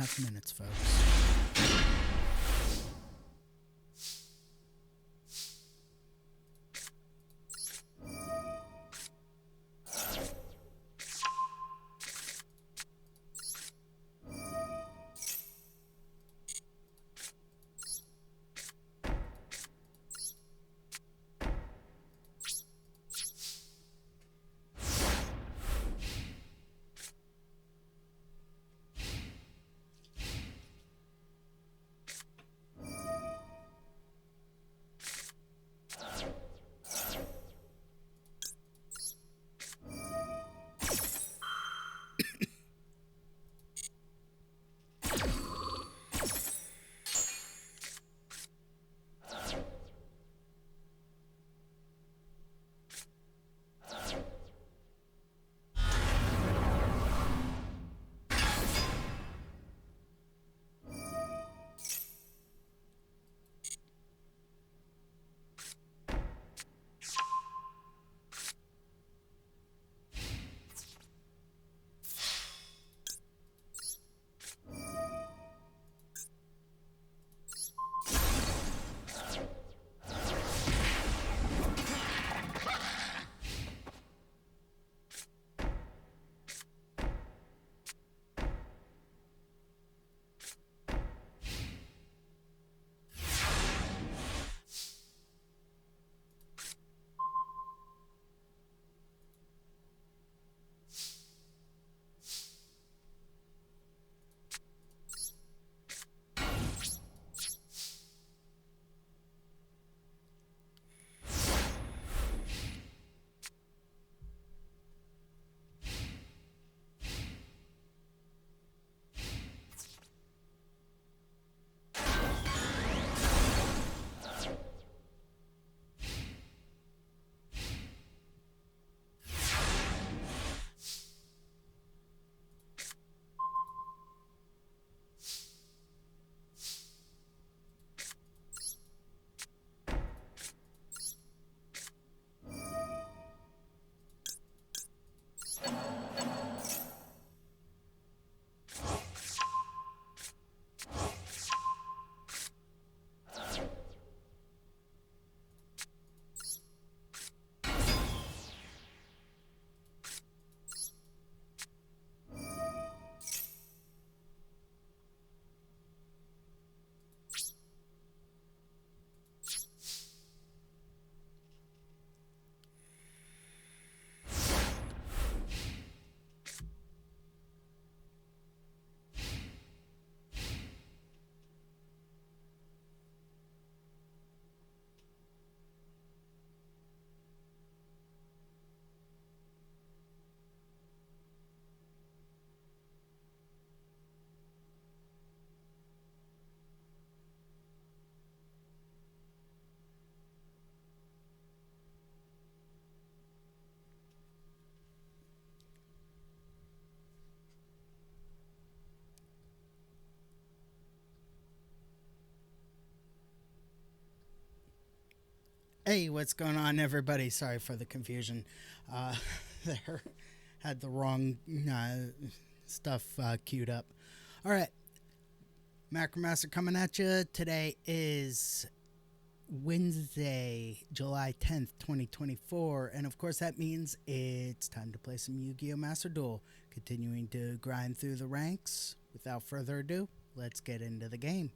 2.5 minutes, folks. Hey, what's going on, everybody? Sorry for the confusion. Uh, there had the wrong stuff queued up. All right, Macromaster coming at you. Today is Wednesday, July 10th, 2024. And of course, that means it's time to play some Yu-Gi-Oh! Master Duel. Continuing to grind through the ranks. Without further ado, let's get into the game.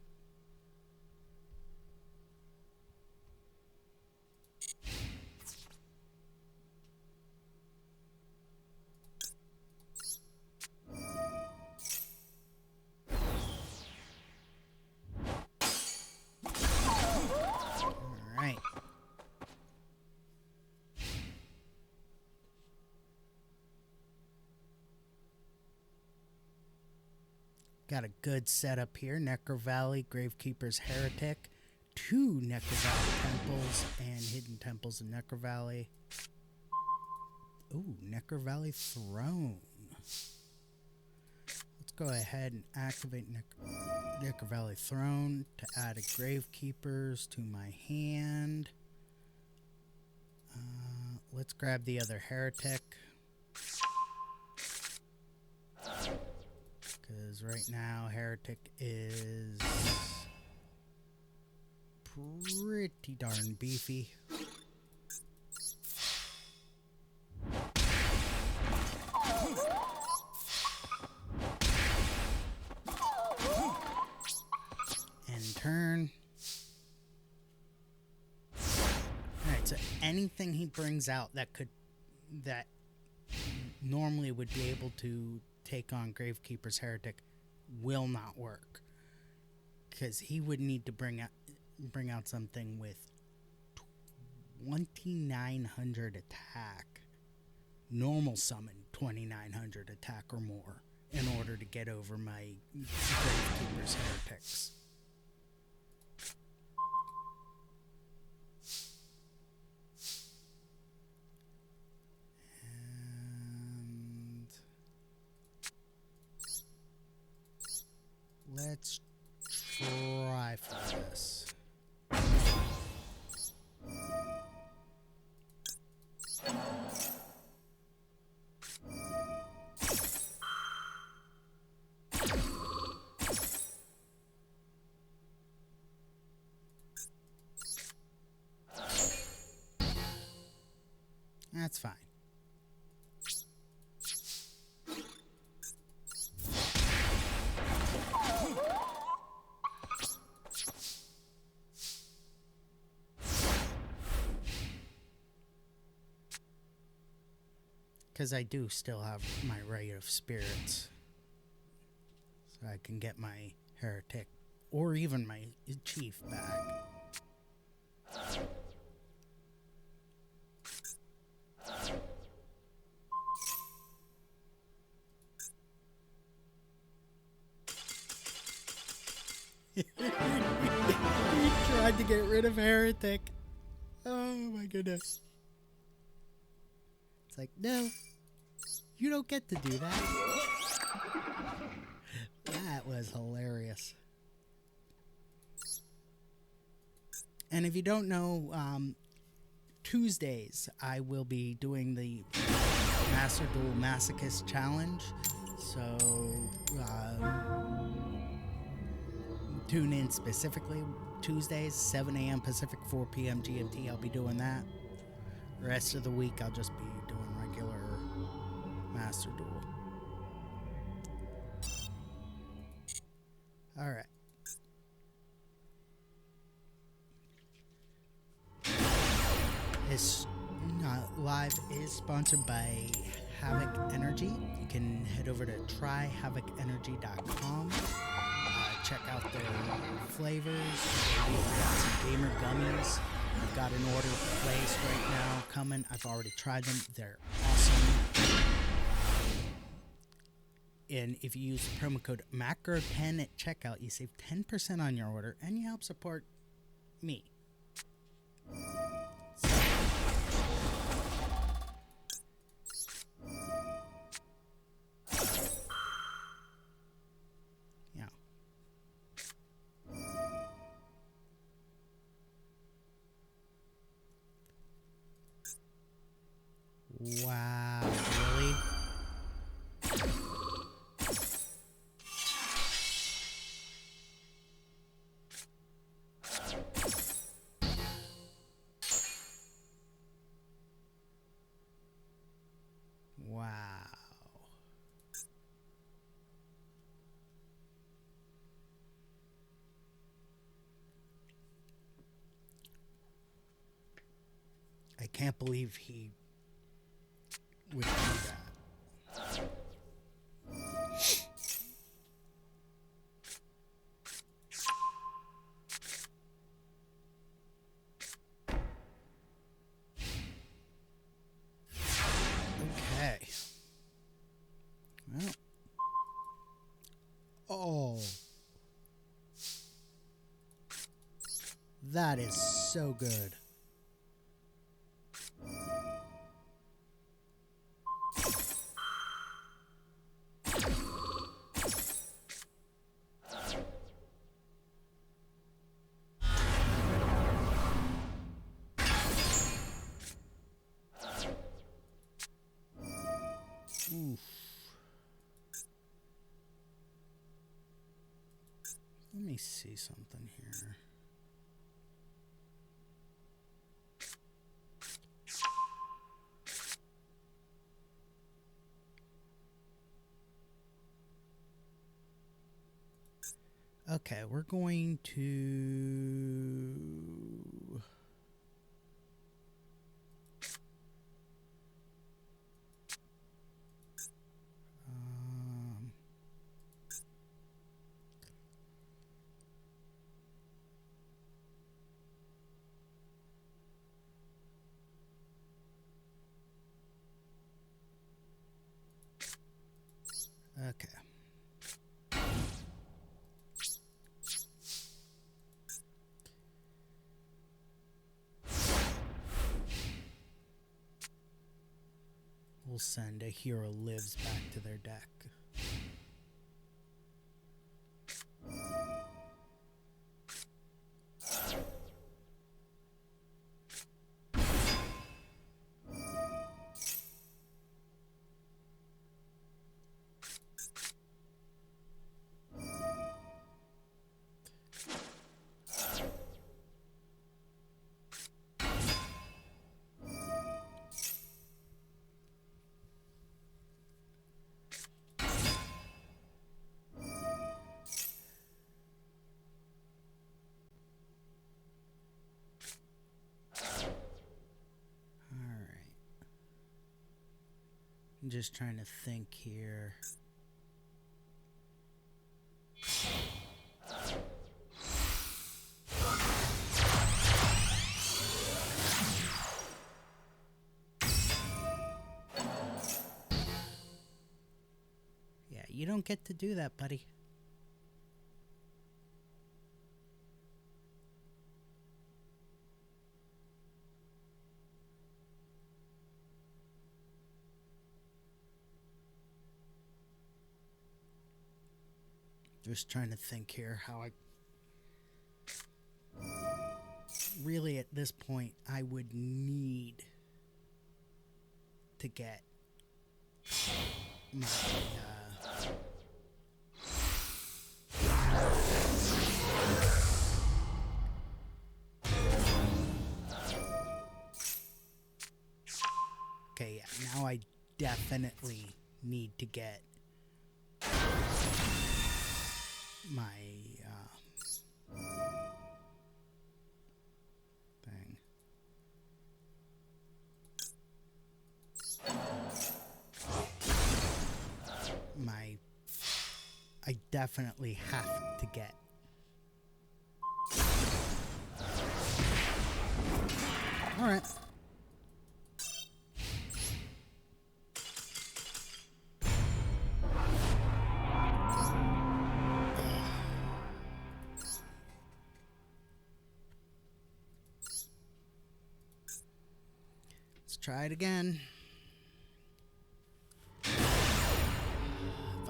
All right. Got a good setup here. Necro Valley, Gravekeeper's Heretic, 2 Necro Valley temples, and hidden temples in Necro Valley. Ooh, Necro Valley Throne. Let's go ahead and activate Necro Valley Throne to add a Gravekeepers to my hand. Let's grab the other Heretic. Because right now, Heretic is pretty darn beefy. End turn. Alright, so anything he brings out that normally would be able to take on Gravekeeper's Heretic will not work. Because he would need to bring out something with 2,900 attack. Normal summon 2,900 attack or more in order to get over my Gravekeeper's Heretics. And let's try for this. That's fine. Because I do still have my Ray of Spirits. So I can get my Heretic or even my Chief back. He tried to get rid of Heretic. Oh my goodness. It's like, no, you don't get to do that. That was hilarious. And if you don't know, Tuesdays I will be doing the Master Duel Masochist Challenge. So tune in specifically Tuesdays, 7 a.m. Pacific, 4 p.m. GMT. I'll be doing that. The rest of the week I'll just be doing regular Master Duel. Alright. This live is sponsored by Havoc Energy. You can head over to tryhavocenergy.com. Check out their flavors. We've got some gamer gummies. I've got an order placed right now coming. I've already tried them. They're awesome. And if you use the promo code MACRO10 at checkout, you save 10% on your order and you help support me. So, yeah. Wow, really? Wow. I can't believe he would do that. Okay. Well. Oh. That is so good. Oof. me see something here. Okay, we're going to... Okay. We'll send a hero lives back to their deck. I'm just trying to think here. Yeah, you don't get to do that, buddy. Just trying to think here how I... Really, at this point, I would need to get my... Okay, yeah, now I definitely need to get my thing. I definitely have to get. All right. Try it again. If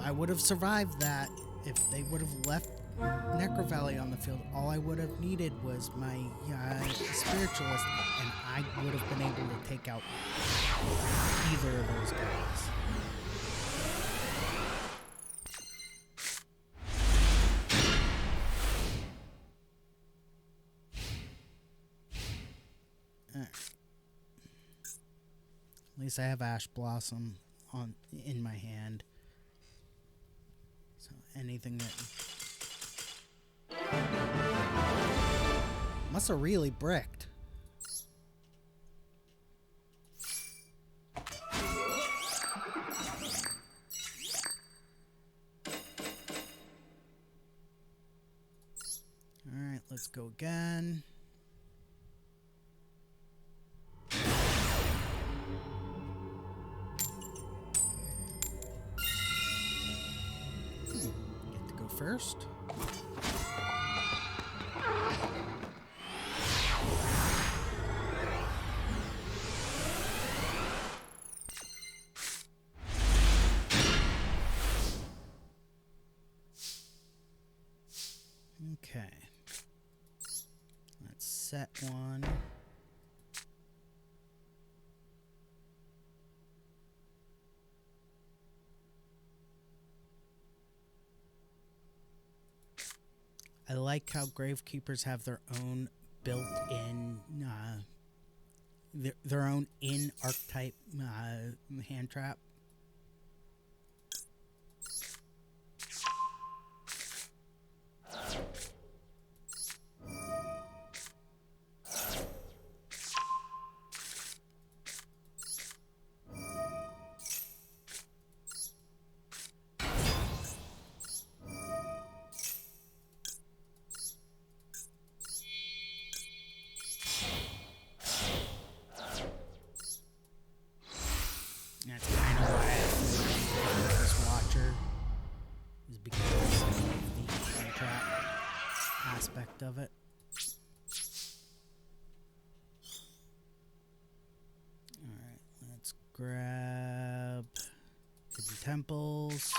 I would have survived that, if they would have left Necro Valley on the field, all I would have needed was my Spiritualist, and I would have been able to take out either of those guys. At least I have Ash Blossom in my hand. So anything that must have really bricked. All right, let's go again. First. Okay. Let's set one. I like how Gravekeepers have their own built-in, their own in-archetype hand trap. That's kind of why I like this Watcher, is because of the hand trap aspect of it. Alright, let's grab Hidden Temples.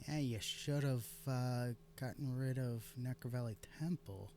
Yeah, you should have gotten rid of Necker Valley Temple.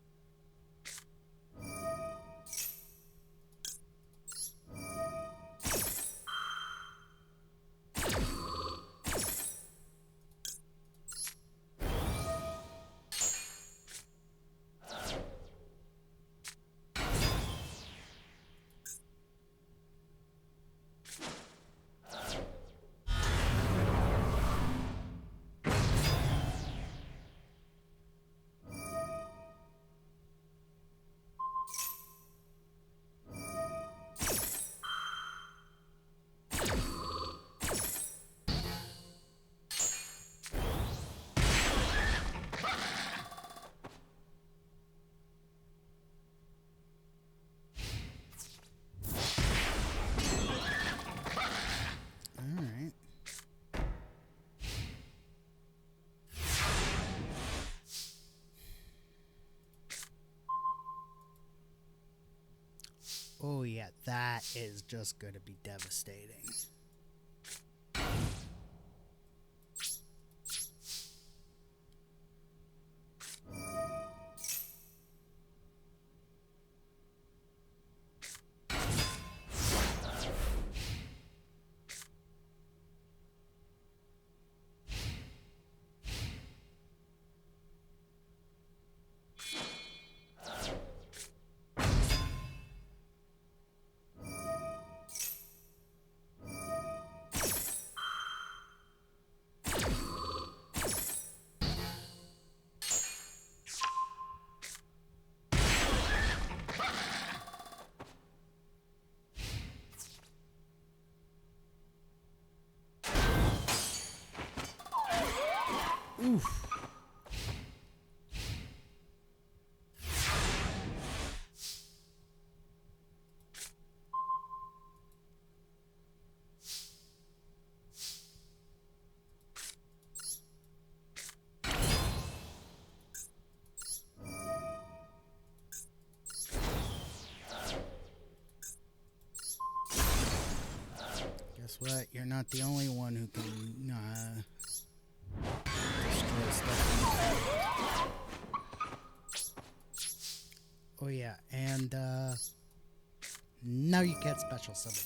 Alright. Oh yeah, that is just going to be devastating. Oof. Guess what? You're not the only one who can destroy stuff. Oh yeah, and now you get special summon.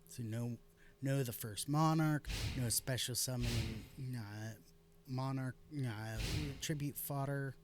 So no the first Monarch, no special summoning Monarch, tribute fodder.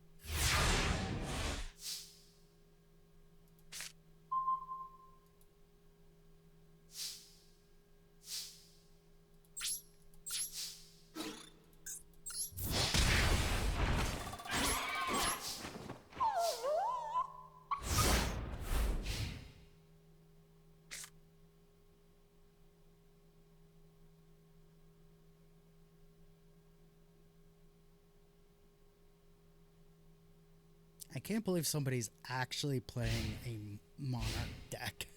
I can't believe somebody's actually playing a Monarch deck.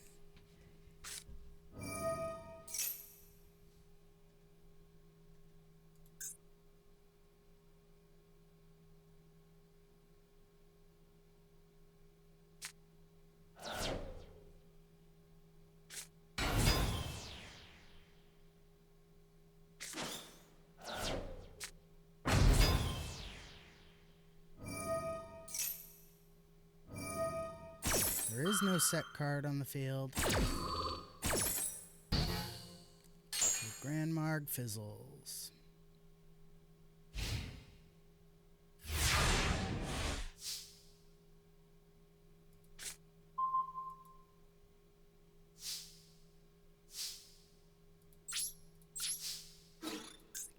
There is no set card on the field. The Grand Marg fizzles.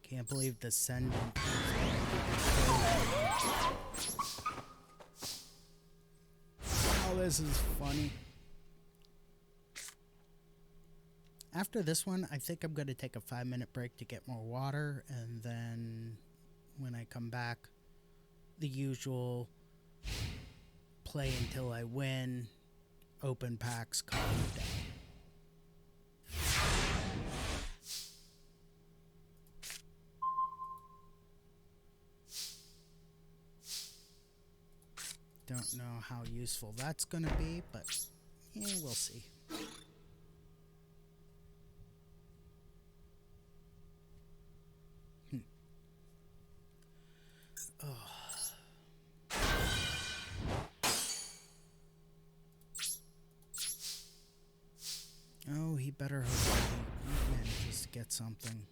Can't believe Descendant. Oh, this is funny. After this one, I think I'm going to take a 5-minute break to get more water, and then when I come back, the usual play until I win, open packs, call it a day. Don't know how useful that's going to be, but yeah, we'll see. Oh, he better hope he manages to get something.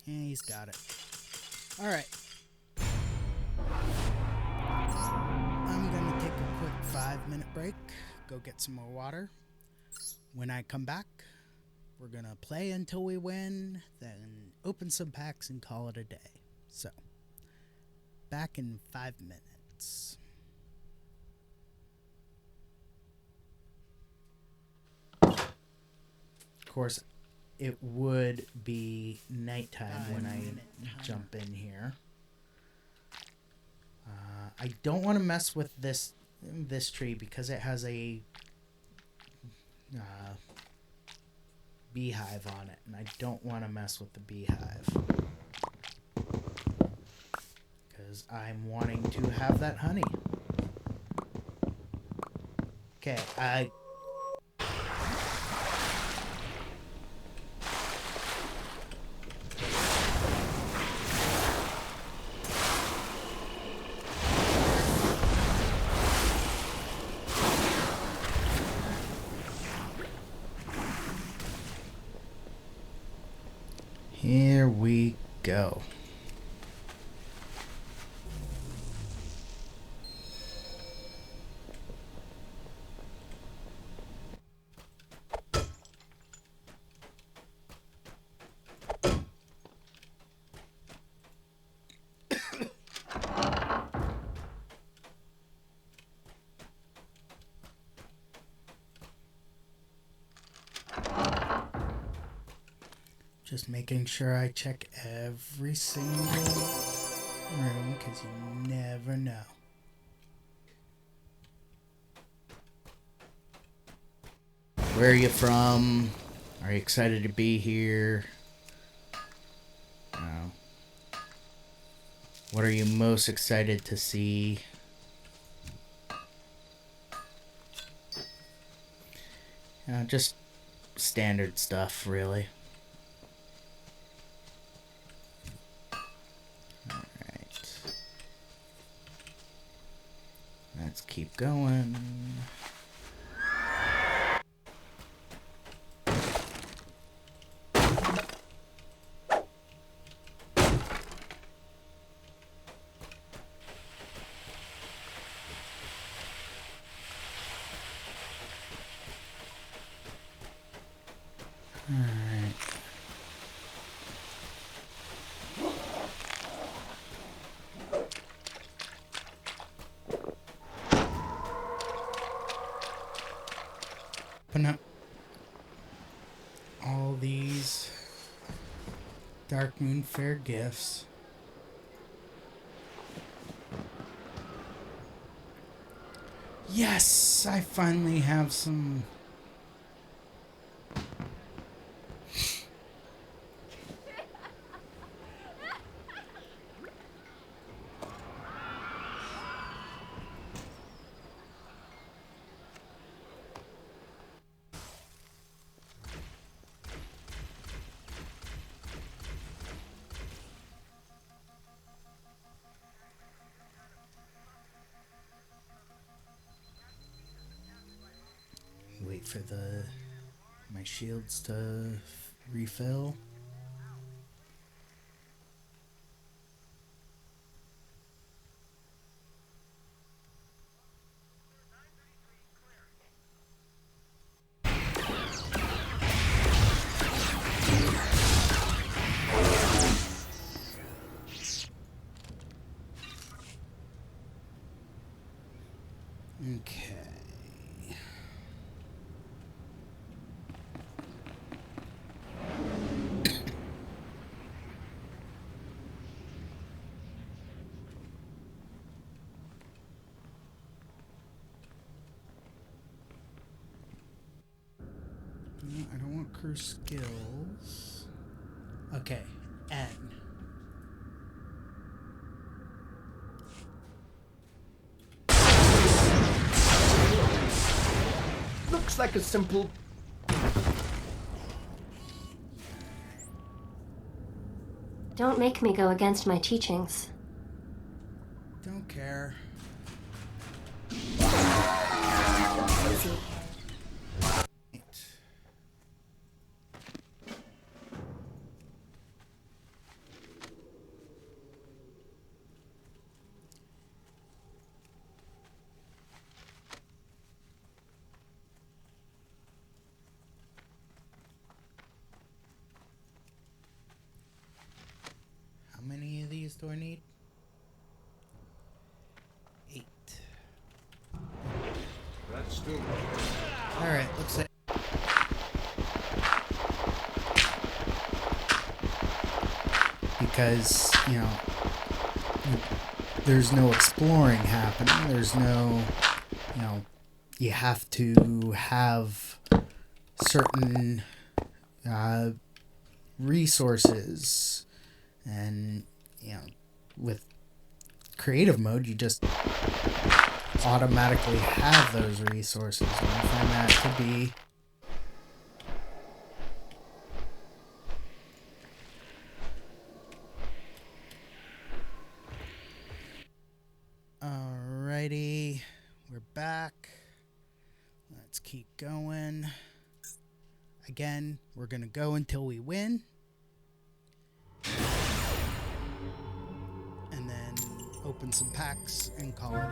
Yeah, he's got it. All right. I'm going to take a quick 5-minute break, go get some more water. When I come back, we're going to play until we win, then open some packs and call it a day. So, back in 5 minutes. Of course, it would be nighttime when I jump in here. I don't want to mess with this tree because it has a beehive on it, and I don't want to mess with the beehive because I'm wanting to have that honey. Okay, here we go. Just making sure I check every single room, because you never know. Where are you from? Are you excited to be here? What are you most excited to see? Just standard stuff, really. Let's keep going. open up all these Dark Moon Fair gifts. Yes, I finally have some. Wait for my shields to refill. Okay. No, I don't want crew skills. Okay, N. Looks like a simple... Don't make me go against my teachings. Don't care. Easy. How many of these do I need? 8. That's too much. Alright, looks like... Because, you know, there's no exploring happening. There's no, you know, you have to have certain resources. And, you know, with creative mode, you just automatically have those resources. And I find that to be... Alrighty, we're back. Let's keep going. Again, we're gonna go until we win. And then open some packs and call it a day.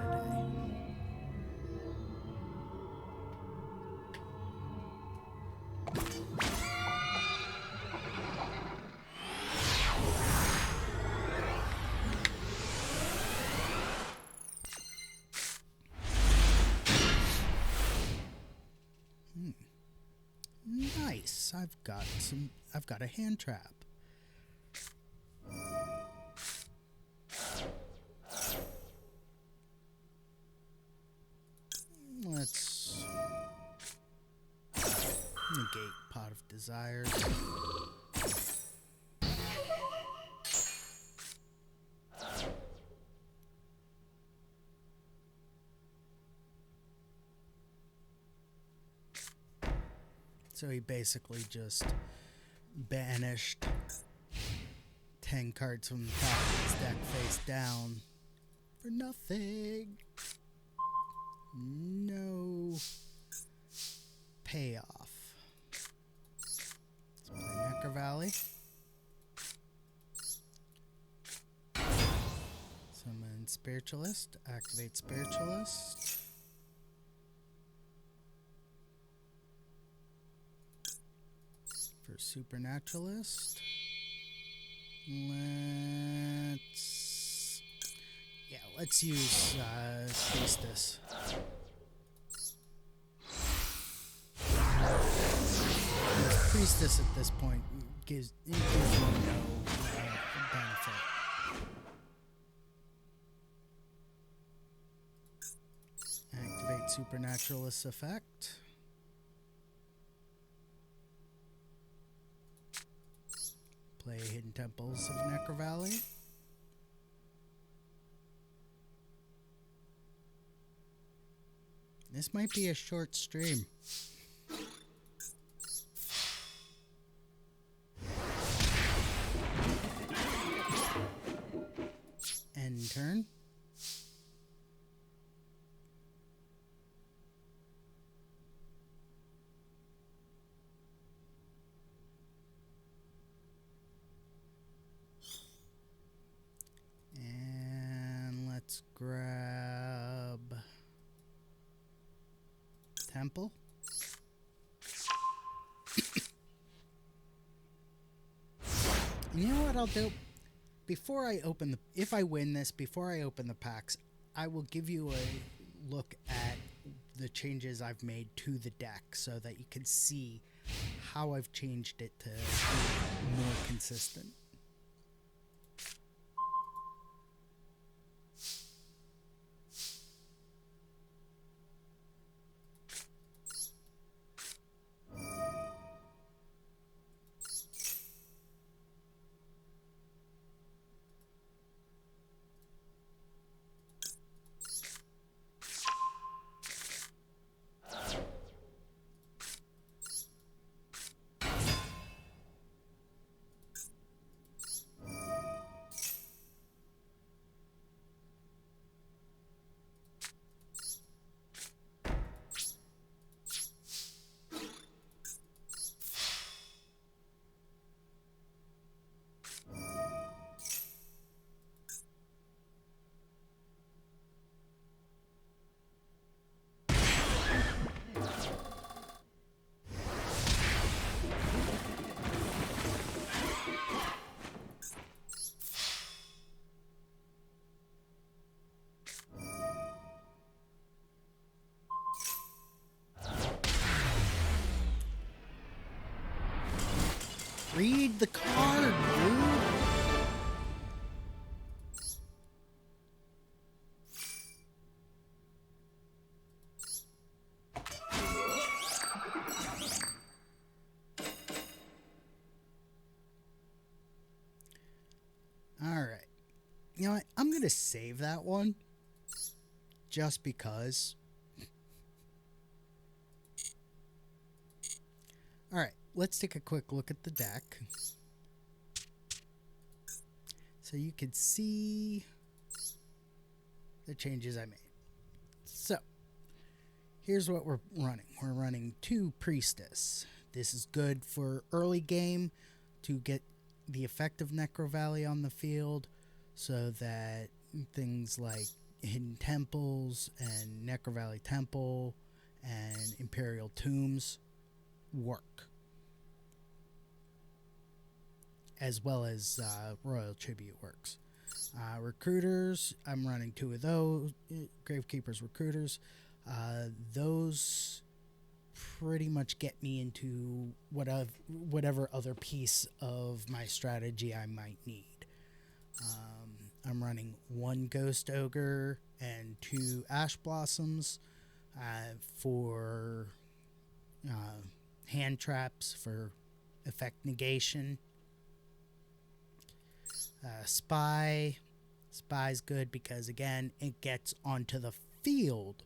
Nice. I've got a hand trap. Let's negate Pot of Desires. So he basically just banished 10 cards from the top of his deck face down for nothing. No payoff. Let's play Necker Valley. Summon Spiritualist. Activate Spiritualist. For Supernaturalist. Let's use Priestess. Priestess at this point gives you no benefit. Activate Supernaturalist effect. Play Hidden Temples of Necro Valley. This might be a short stream. End turn. And let's grab Temple. You know what I'll do? Before I open the... If I win this, before I open the packs, I will give you a look at the changes I've made to the deck so that you can see how I've changed it to be more consistent. Read the card, dude. All right. You know what? I'm going to save that one just because. All right. Let's take a quick look at the deck so you can see the changes I made. So, here's what we're running. We're running 2 Priestess. This is good for early game to get the effect of Necro Valley on the field so that things like Hidden Temples and Necro Valley Temple and Imperial Tombs work. As well as Royal Tribute works. Recruiters, I'm running 2 of those. Gravekeeper's Recruiters. Those pretty much get me into whatever other piece of my strategy I might need. I'm running 1 Ghost Ogre and 2 Ash Blossoms for hand traps for effect negation. Spy's good because, again, it gets onto the field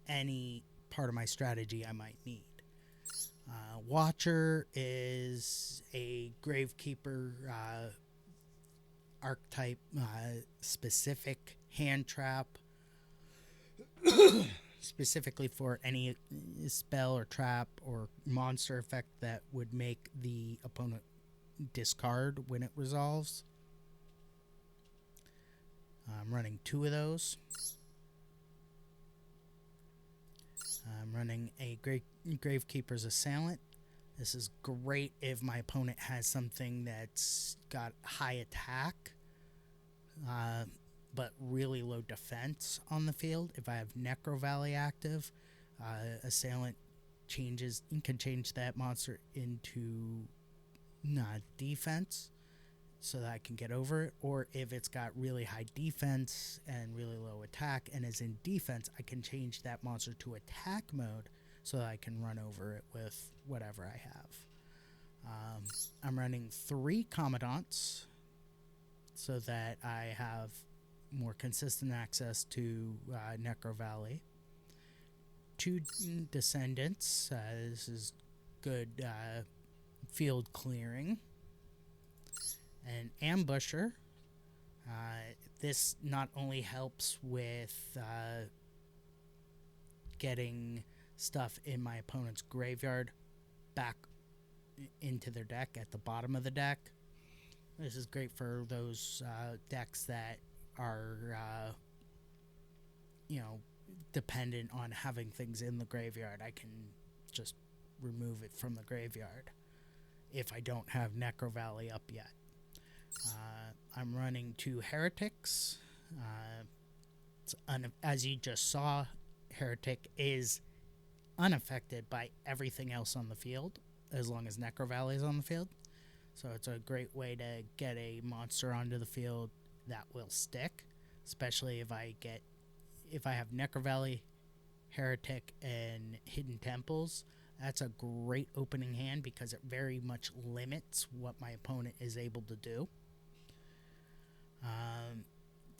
any part of my strategy I might need. Watcher is a Gravekeeper archetype specific hand trap specifically for any spell or trap or monster effect that would make the opponent discard when it resolves. I'm running 2 of those. I'm running a Gravekeeper's Assailant. This is great if my opponent has something that's got high attack, but really low defense on the field. If I have Necro Valley active, Assailant you can change that monster into not defense so that I can get over it, or if it's got really high defense and really low attack and is in defense, I can change that monster to attack mode so that I can run over it with whatever I have. I'm running 3 Commandants so that I have more consistent access to Necro Valley. 2 Descendants. This is good field clearing. An Ambusher. This not only helps with getting stuff in my opponent's graveyard back into their deck at the bottom of the deck. This is great for those decks that are, dependent on having things in the graveyard. I can just remove it from the graveyard if I don't have Necro Valley up yet. I'm running 2 Heretics. As you just saw, Heretic is unaffected by everything else on the field as long as Necro Valley is on the field. So it's a great way to get a monster onto the field that will stick, especially if I have Necro Valley, Heretic, and Hidden Temples. That's a great opening hand because it very much limits what my opponent is able to do.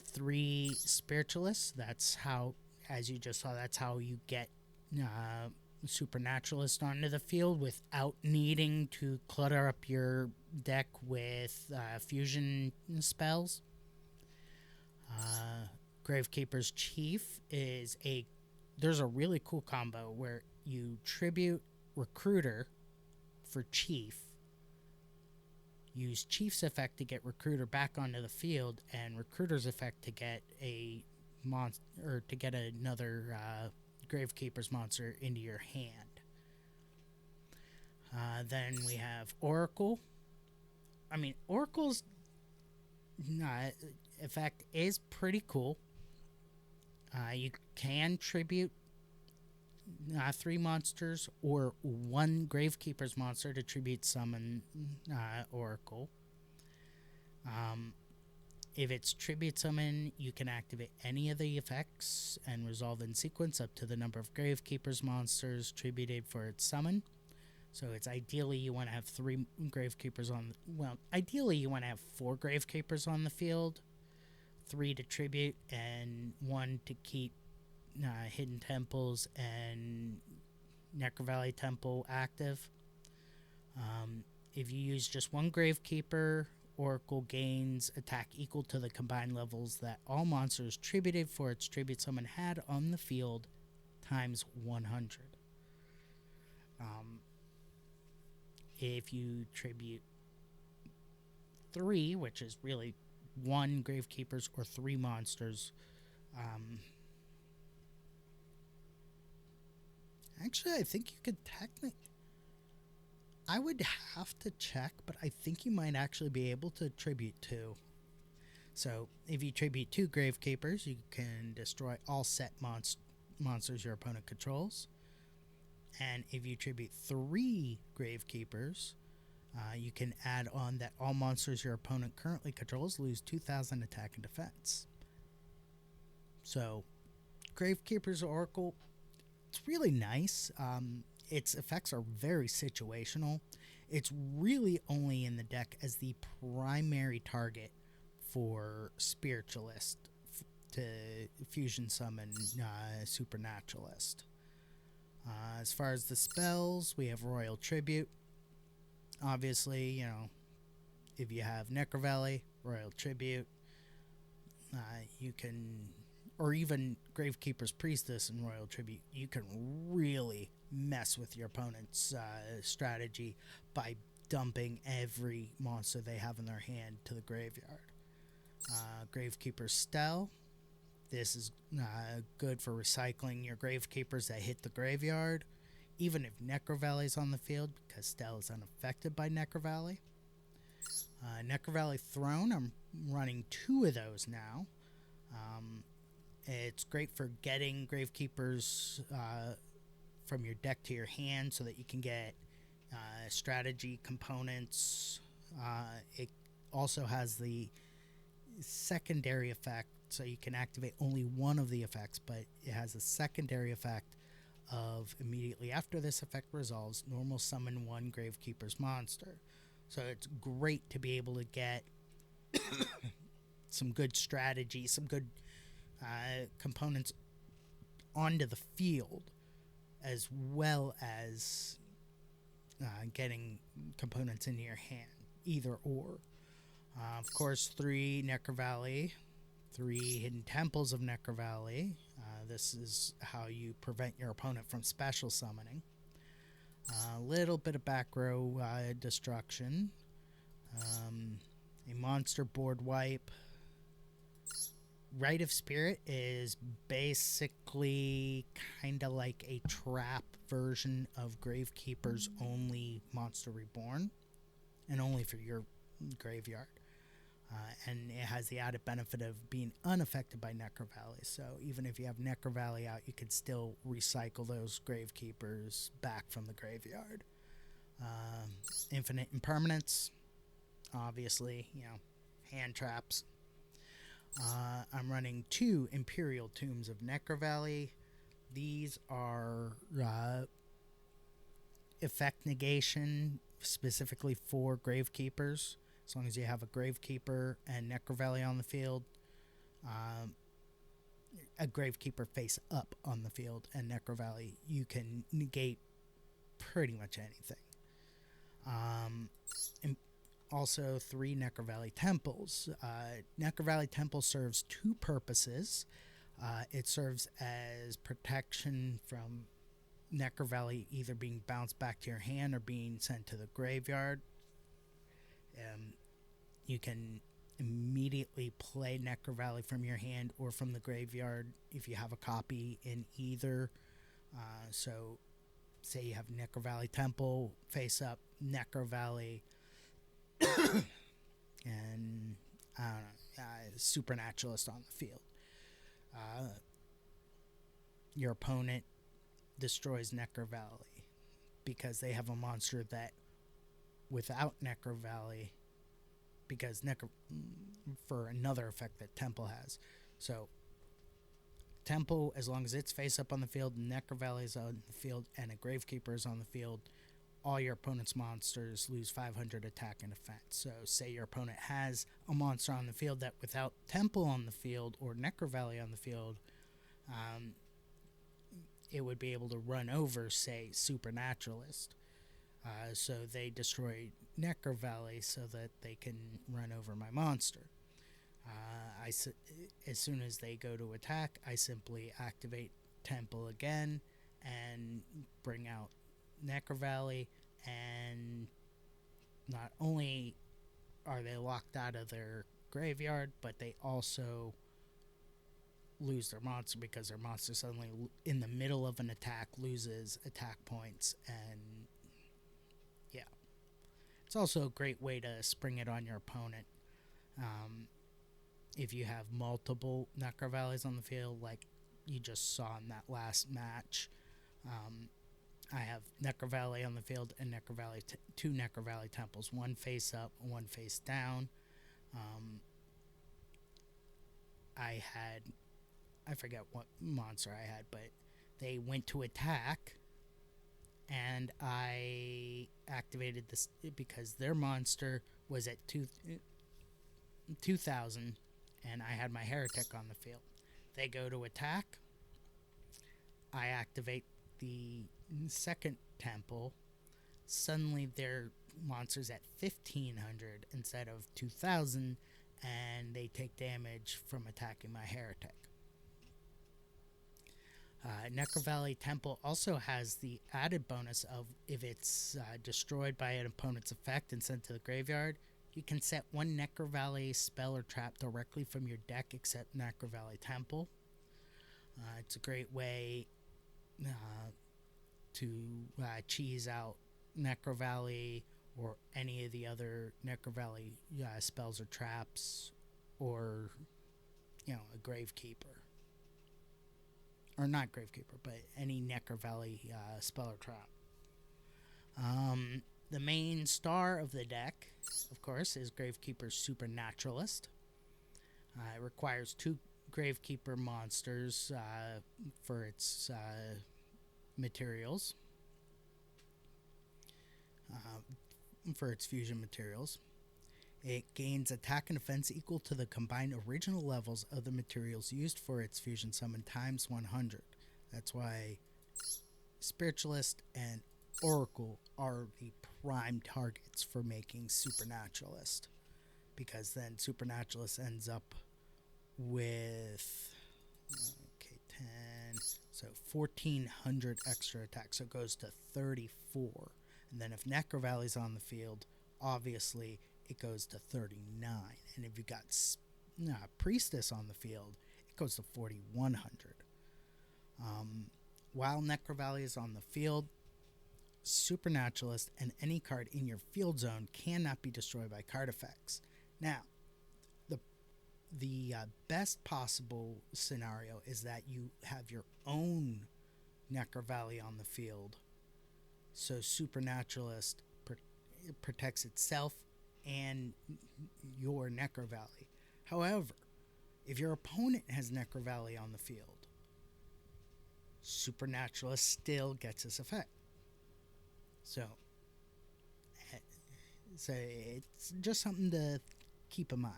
3 Spiritualists. That's how, as you just saw, that's how you get Supernaturalist onto the field without needing to clutter up your deck with fusion spells. Gravekeeper's Chief there's a really cool combo where you tribute Recruiter for Chief, use Chief's effect to get Recruiter back onto the field, and Recruiter's effect to get another Gravekeeper's monster into your hand. Then we have Oracle. I mean, Oracle's effect is pretty cool. You can tribute 3 monsters or 1 Gravekeeper's monster to tribute summon Oracle. If it's tribute summon, you can activate any of the effects and resolve in sequence up to the number of Gravekeeper's monsters tributed for its summon. So it's ideally you want to have 3 Gravekeepers ideally you want to have 4 Gravekeepers on the field, 3 to tribute, and 1 to keep Hidden Temples and Necro Valley Temple active. If you use just 1 Gravekeeper, Oracle gains attack equal to the combined levels that all monsters tributed for its tribute summon had on the field times 100. If you tribute 3, which is really 1 Gravekeepers or 3 monsters, actually, I think you could I would have to check, but I think you might actually be able to tribute 2. So, if you tribute 2 Gravekeepers, you can destroy all set monsters your opponent controls. And if you tribute 3 Gravekeepers, you can add on that all monsters your opponent currently controls lose 2,000 attack and defense. So, Gravekeeper's Oracle, it's really nice. Its effects are very situational. It's really only in the deck as the primary target for Spiritualist to fusion summon Supernaturalist. As far as the spells, we have Royal Tribute. Obviously, if you have Necro Valley, Royal Tribute, you can, or even Gravekeeper's Priestess and Royal Tribute, you can really mess with your opponent's strategy by dumping every monster they have in their hand to the graveyard. Gravekeeper's Stell. This is good for recycling your Gravekeepers that hit the graveyard, even if Necro Valley is on the field, because Stell is unaffected by Necro Valley. Necro Valley Throne, I'm running 2 of those now. It's great for getting Gravekeepers from your deck to your hand so that you can get strategy components. It also has the secondary effect, so you can activate only one of the effects, but it has a secondary effect of immediately after this effect resolves, normal summon one Gravekeeper's monster. So it's great to be able to get some good strategy, some good components onto the field, as well as getting components into your hand, either or. Of course, 3 Necro Valley, 3 Hidden Temples of Necro Valley. This is how you prevent your opponent from special summoning. A little bit of back row destruction. A monster board wipe. Rite of Spirit is basically kind of like a trap version of Gravekeeper's only Monster Reborn, and only for your graveyard. And it has the added benefit of being unaffected by Necro Valley. So even if you have Necro Valley out, you could still recycle those Gravekeepers back from the graveyard. Infinite Impermanence, obviously, hand traps. I'm running 2 Imperial Tombs of Necro Valley. These are effect negation specifically for Gravekeepers. As long as you have a Gravekeeper and Necro Valley on the field, a Gravekeeper face up on the field and Necro Valley, you can negate pretty much anything. And also 3 Necro Valley Temples. Necro Valley Temple serves 2 purposes. It serves as protection from Necro Valley either being bounced back to your hand or being sent to the graveyard. You can immediately play Necro Valley from your hand or from the graveyard if you have a copy in either. So, say you have Necro Valley Temple, face up Necro Valley, and I don't know, Supernaturalist on the field. Your opponent destroys Necro Valley because they have a monster that, without Necro Valley, because for another effect that Temple has. So Temple, as long as it's face up on the field, Necro Valley is on the field, and a Gravekeeper is on the field, all your opponent's monsters lose 500 attack and defense. So say your opponent has a monster on the field that, without Temple on the field or Necro Valley on the field, it would be able to run over, say, Supernaturalist. So they destroy Necro Valley so that they can run over my monster. As soon as they go to attack, I simply activate Temple again and bring out Necro Valley, and not only are they locked out of their graveyard, but they also lose their monster because their monster suddenly, in the middle of an attack, loses attack points. And yeah, it's also a great way to spring it on your opponent. If you have multiple Necro Valleys on the field, like you just saw in that last match, I have Necro Valley on the field and 2 Necro Valley Temples, one face up, one face down. I forget what monster I had, but they went to attack, and I activated this because their monster was at 2,000, and I had my Heretic on the field. They go to attack. I activate the second Temple. Suddenly their monster's at 1,500 instead of 2,000, and they take damage from attacking my Heretic. Necro Valley Temple also has the added bonus of, if it's destroyed by an opponent's effect and sent to the graveyard, you can set 1 Necro Valley spell or trap directly from your deck except Necro Valley Temple. It's a great way to cheese out Necro Valley or any of the other Necro Valley spells or traps, or a Gravekeeper. or not Gravekeeper, but any Necker Valley spell or trap. The main star of the deck, of course, is Gravekeeper's Supernaturalist. It requires 2 Gravekeeper monsters for its materials, for its fusion materials. It gains attack and defense equal to the combined original levels of the materials used for its fusion summon times 100. That's why Spiritualist and Oracle are the prime targets for making Supernaturalist, because then Supernaturalist ends up with 10, so 1400 extra attack, so it goes to 34. And then if Necker Valley's on the field, obviously it goes to 39. And if you got Priestess on the field, it goes to 4100. While Necker Valley is on the field, Supernaturalist and any card in your field zone cannot be destroyed by card effects. Now, the best possible scenario is that you have your own Necker Valley on the field, so Supernaturalist protects itself and your Necker Valley. However, if your opponent has Necker Valley on the field, Supernaturalist still gets this effect. So it's just something to keep in mind.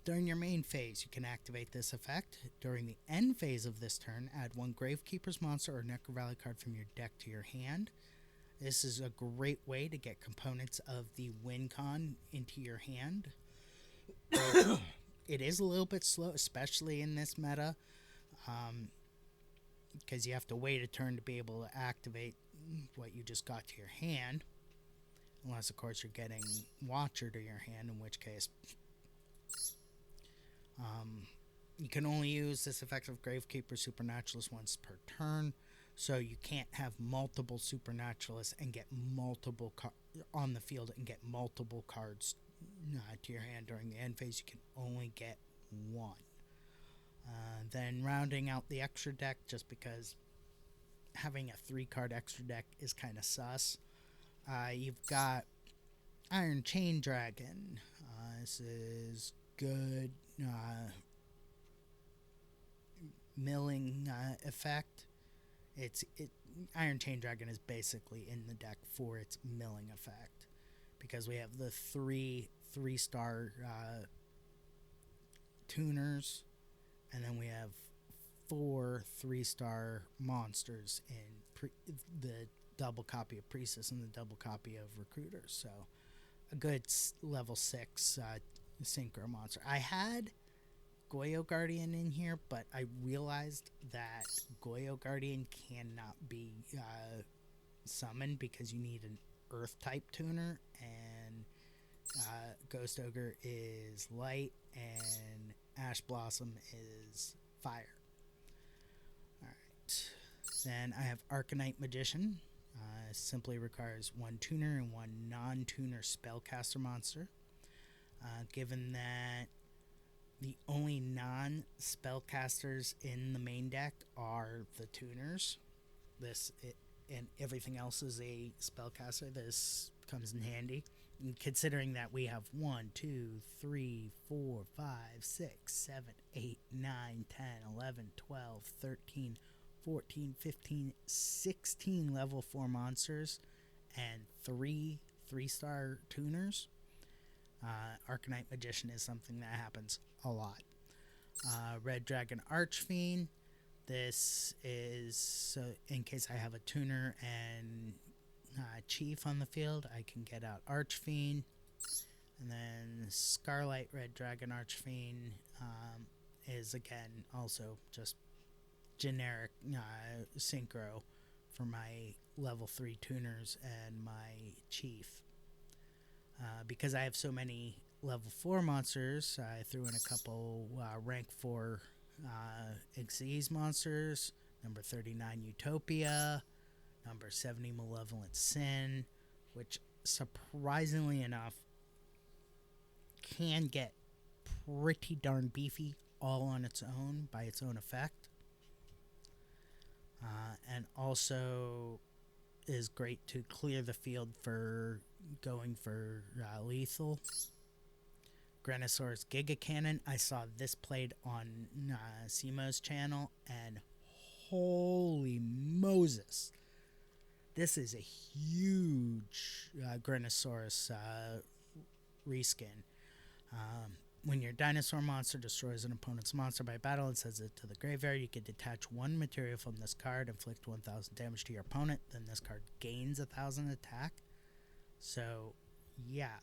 During your main phase, you can activate this effect. During the end phase of this turn, add 1 Gravekeeper's monster or Necker Valley card from your deck to your hand. This is a great way to get components of the win con into your hand. It is a little bit slow, especially in this meta, because you have to wait a turn to be able to activate what you just got to your hand. Unless, of course, you're getting Watcher to your hand, in which case you can only use this effect of Gravekeeper Supernaturalist once per turn, so you can't have multiple Supernaturalists and get multiple on the field and get multiple cards to your hand during the end phase. You can only get 1. Then rounding out the extra deck, just because having a 3-card extra deck is kind of sus. You've got Iron Chain Dragon. This is good milling effect. Iron Chain Dragon is basically in the deck for its milling effect, because we have the 3-star tuners, and then we have 4 3-star monsters in the double copy of Priestess and the double copy of Recruiters. So a good level 6 synchro monster. I had Goyo Guardian in here, but I realized that Goyo Guardian cannot be summoned because you need an Earth type tuner, and Ghost Ogre is light and Ash Blossom is fire. Alright. Then I have Arcanite Magician. Simply requires 1 tuner and 1 non-tuner spellcaster monster. Given that the only non-spellcasters in the main deck are the tuners, and everything else is a spellcaster, this comes in handy. And considering that we have 1, 2, 3, 4, 5, 6, 7, 8, 9, 10, 11, 12, 13, 14, 15, 16 level 4 monsters and 3 3-star tuners, Arcanite Magician is something that happens a lot. Red Dragon Archfiend. This is so in case I have a tuner and Chief on the field, I can get out Archfiend. And then Scarlight Red Dragon Archfiend is again also just generic synchro for my level 3 tuners and my Chief. Because I have so many level 4 monsters, I threw in a couple rank 4 Xyz monsters. Number 39 Utopia, number 70 Malevolent Sin, which surprisingly enough can get pretty darn beefy all on its own by its own effect. And also is great to clear the field for going for lethal. Grenosaurus Giga Cannon. I saw this played on Simo's channel, and holy Moses. This is a huge Grenosaurus reskin. When your dinosaur monster destroys an opponent's monster by battle and sends it to the graveyard, you can detach one material from this card, inflict 1,000 damage to your opponent, then this card gains 1,000 attack. So, yeah.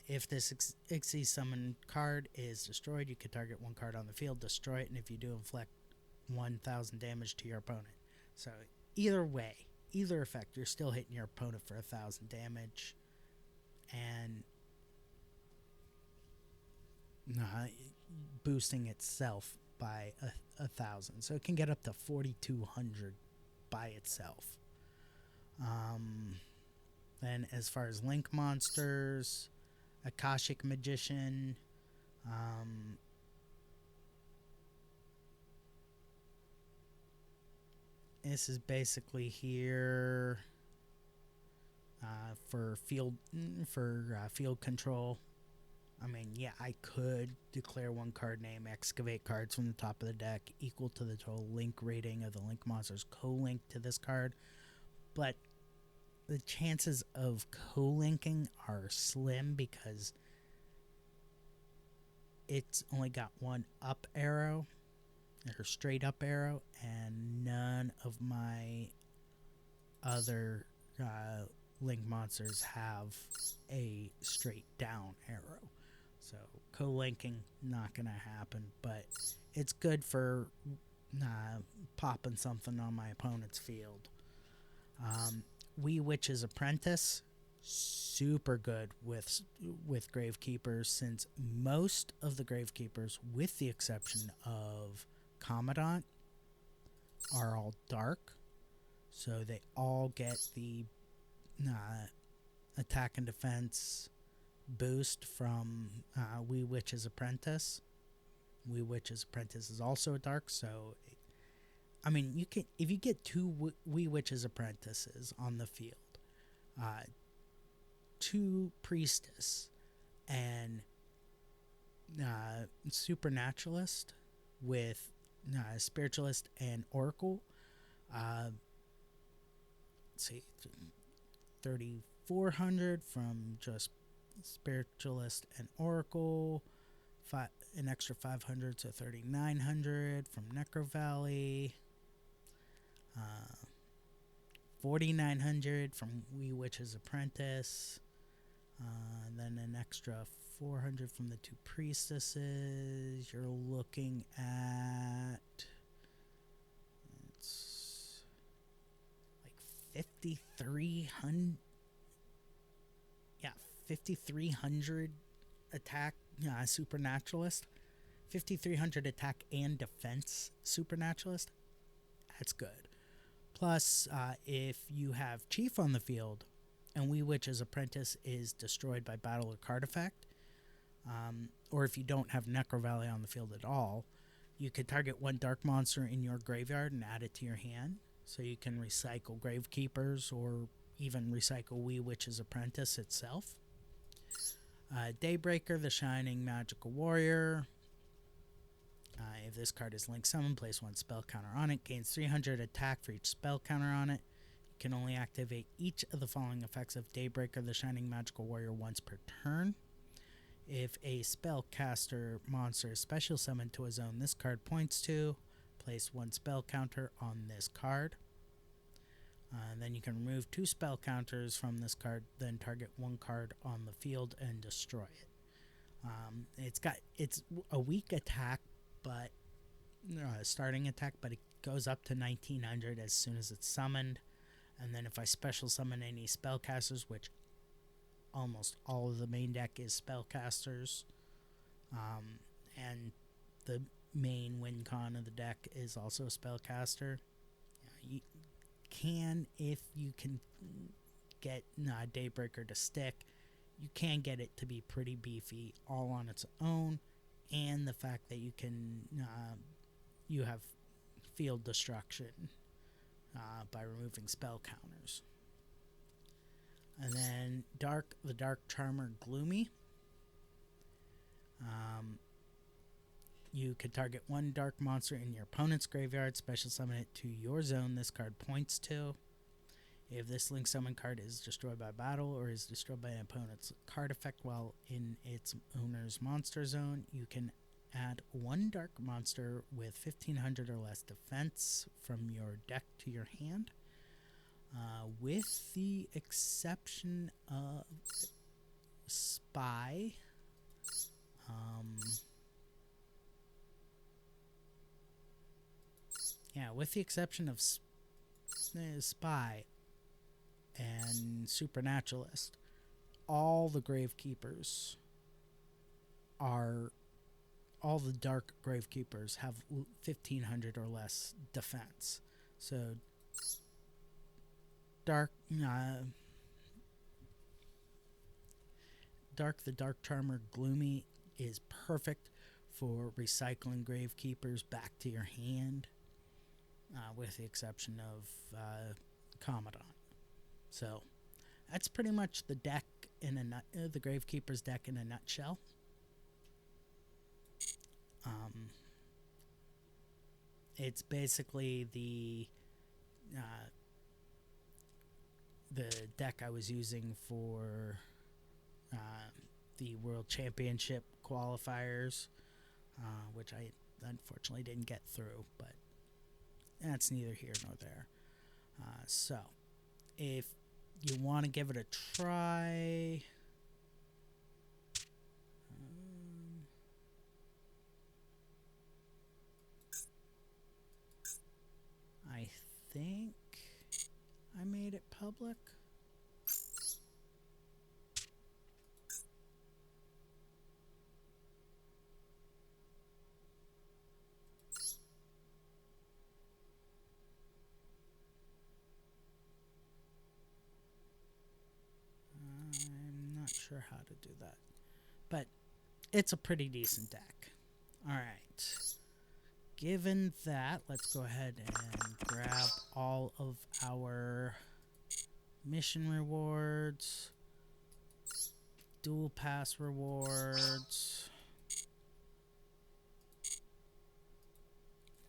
If this Ixie summon card is destroyed, you can target one card on the field, destroy it, and if you do, inflict 1,000 damage to your opponent. So, either way, either effect, you're still hitting your opponent for 1,000 damage. And boosting itself by 1,000, so it can get up to 4,200 by itself. Then as far as link monsters, Akashic Magician, this is basically here for field control. I mean, yeah, I could declare one card name, excavate cards from the top of the deck equal to the total link rating of the link monsters co-linked to this card, but the chances of co-linking are slim because it's only got one up arrow, or straight up arrow, and none of my other link monsters have a straight down arrow. So co-linking not gonna happen, but it's good for popping something on my opponent's field. Wee Witch's Apprentice, super good with Gravekeepers, since most of the Gravekeepers, with the exception of Commandant, are all dark, so they all get the attack and defense boost from Wee Witch's Apprentice. Wee Witch's Apprentice is also a dark, so I mean, you can, if you get two Wee Witch's Apprentices on the field, two Priestess and Supernaturalist with Spiritualist and Oracle, let's see, 3,400 from just Spiritualist and Oracle, an extra 500, so 3,900 from Necro Valley, 4,900 from Wee Witch's Apprentice, then an extra 400 from the two Priestesses. You're looking at, it's like 5,300. Yeah, 5,300 attack Supernaturalist, 5,300 attack and defense Supernaturalist. That's good. Plus, if you have Chief on the field and Wee Witch's Apprentice is destroyed by battle or card effect, or if you don't have Necro Valley on the field at all, you could target one dark monster in your graveyard and add it to your hand. So you can recycle Gravekeepers or even recycle Wee Witch's Apprentice itself. Daybreaker, the Shining Magical Warrior. If this card is link summoned, place one spell counter on it. Gains 300 attack for each spell counter on it. You can only activate each of the following effects of Daybreaker, the Shining Magical Warrior, once per turn. If a spellcaster monster is special summoned to a zone this card points to, place one spell counter on this card. Then you can remove two spell counters from this card, then target one card on the field and destroy it. It's a weak attack, but starting attack, but it goes up to 1,900 as soon as it's summoned. And then if I special summon any spellcasters, which almost all of the main deck is spellcasters, and the main win con of the deck is also a spellcaster. You can, if you can get Daybreaker to stick, you can get it to be pretty beefy all on its own, and the fact that you can you have field destruction by removing spell counters. And then the Dark Charmer Gloomy. You can target one dark monster in your opponent's graveyard, special summon it to your zone this card points to. If this link summon card is destroyed by battle or is destroyed by an opponent's card effect while in its owner's monster zone, you can add one dark monster with 1500 or less defense from your deck to your hand. With the exception of Spy. With the exception of Spy and Supernaturalist, all the Gravekeepers all the dark Gravekeepers have 1500 or less defense. So the Dark Charmer Gloomy is perfect for recycling Gravekeepers back to your hand, with the exception of Commandant. So that's pretty much the deck in the Gravekeeper's deck in a nutshell. It's basically the deck I was using for the World Championship qualifiers, which I unfortunately didn't get through, but that's neither here nor there. So, if you want to give it a try, I think I made it public. I'm not sure how to do that, but it's a pretty decent deck. All right. Given that, let's go ahead and grab all of our mission rewards, dual pass rewards.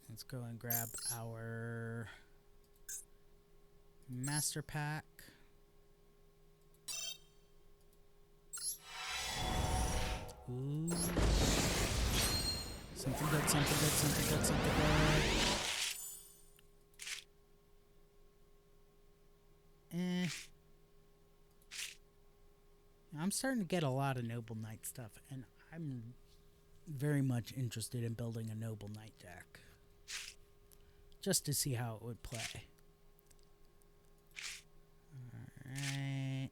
Let's go and grab our master pack. Ooh. Something good, something good, something good, something good. I'm starting to get a lot of Noble Knight stuff, and I'm very much interested in building a Noble Knight deck, just to see how it would play. Alright.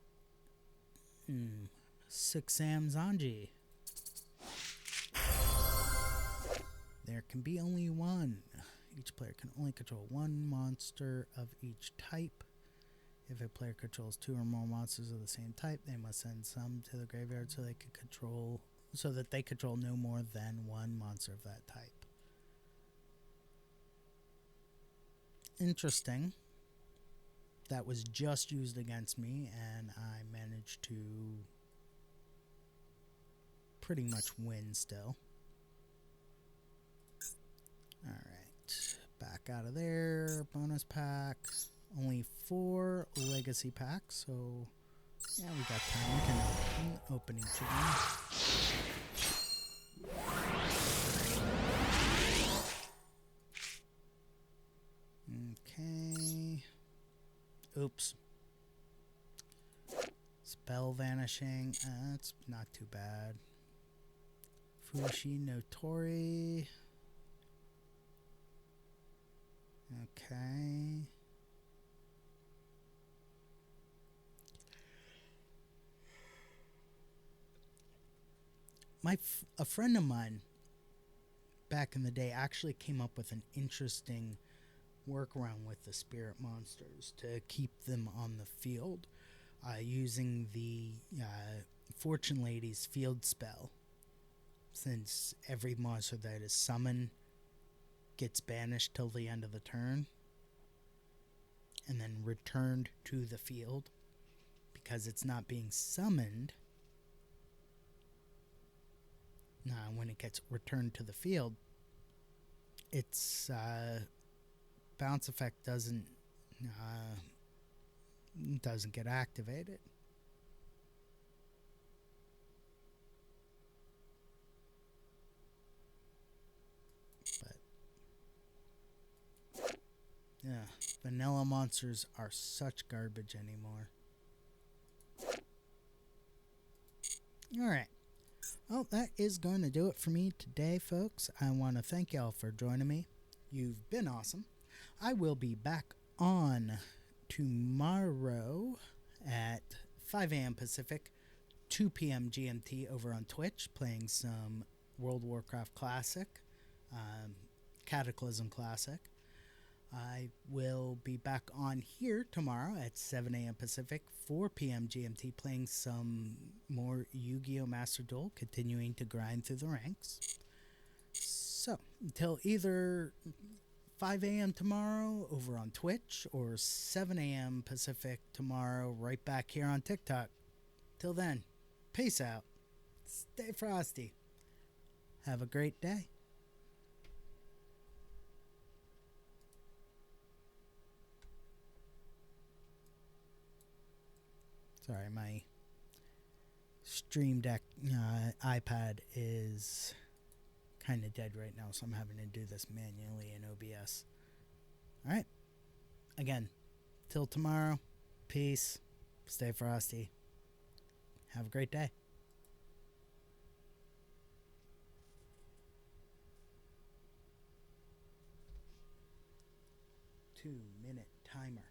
6 Sam Zanji. There can be only one. Each player can only control one monster of each type. If a player controls 2 or more monsters of the same type, they must send some to the graveyard so that they control no more than one monster of that type. Interesting. That was just used against me, and I managed to pretty much win still. Alright, back out of there. Bonus pack. Only 4 legacy packs, so yeah, we got time. We can open each of them. Okay. Oops. Spell vanishing. That's not too bad. Fushi no Tori. Okay. A friend of mine back in the day actually came up with an interesting workaround with the spirit monsters to keep them on the field, using the Fortune Lady's field spell. Since every monster that is summoned gets banished till the end of the turn and then returned to the field because it's not being summoned. When it gets returned to the field, its bounce effect doesn't get activated. But yeah, vanilla monsters are such garbage anymore. Alright. Well, that is going to do it for me today, folks. I want to thank y'all for joining me. You've been awesome. I will be back on tomorrow at 5 a.m. Pacific, 2 p.m. GMT over on Twitch, playing some World of Warcraft Classic, Cataclysm Classic. I will be back on here tomorrow at 7 a.m. Pacific, 4 p.m. GMT, playing some more Yu-Gi-Oh! Master Duel, continuing to grind through the ranks. So, until either 5 a.m. tomorrow over on Twitch or 7 a.m. Pacific tomorrow right back here on TikTok. Till then, peace out. Stay frosty. Have a great day. Sorry, my Stream Deck iPad is kind of dead right now, so I'm having to do this manually in OBS. Alright. Again, till tomorrow, peace, stay frosty, have a great day. 2-minute timer.